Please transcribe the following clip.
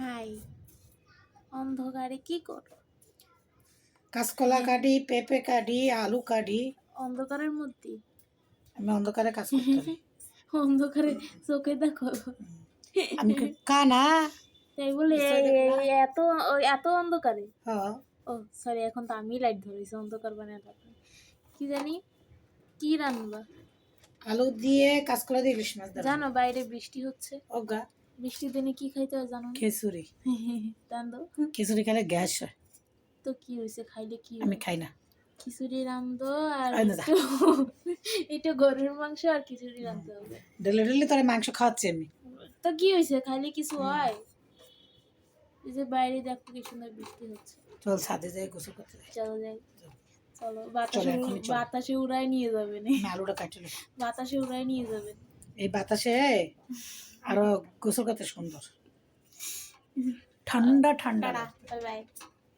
High, অন্ধকারে কি করো? কাঁচকলা কাটি, পেঁপে কাটি, আলু কাটি। অন্ধকারের মধ্যে? আমি অন্ধকারে কাজ করতে পারি। অন্ধকারে চোখে দেখো? আমি কি কানা? তাই বলে বুঝতে দেখো না? এত এত অন্ধকারে? হ্যাঁ। ও সরি, এখন তো আমি লাইট ধরেছি, অন্ধকার বানায় থাকবে। কি জানি কি রান্না? আলু দিয়ে কাঁচকলা দিয়ে ইলিশ মাছ জানো বাইরে বৃষ্টি হচ্ছে? অগা বৃষ্টির দিনে কি খাইতে হয় জানো না? খিচুড়ি। রান্ধো। খিচুড়ি খেলে গ্যাস হয়। তো কি হয়েছে, খাইলে কি আমি হয়? খাই না। খিচুড়ি রান্ধো আর আয় না যা। একটু গরুর মাংস আর খিচুড়ি রান্ধতে হবে। ডেলি ডেলি তোর মাংস খাওয়াচ্ছি আমি। তো কি হয়েছে, খাইলে কিছু হয়? এই যে বাইরে দেখো কি সুন্দর বৃষ্টি হচ্ছে। চল ছাদে যাই গোসল করতে যাই। চলো যাই, চলো। চলো এখনই চলো। বাতাসে উড়াই নিয়ে যাবেন, আমি আলুটা কাটি নি। বাতাসে উড়াই নিয়ে যাবেন। এই বাতাসে আরো গোসল করতে সুন্দর ঠান্ডা ঠান্ডা টাটা, বাই বাই।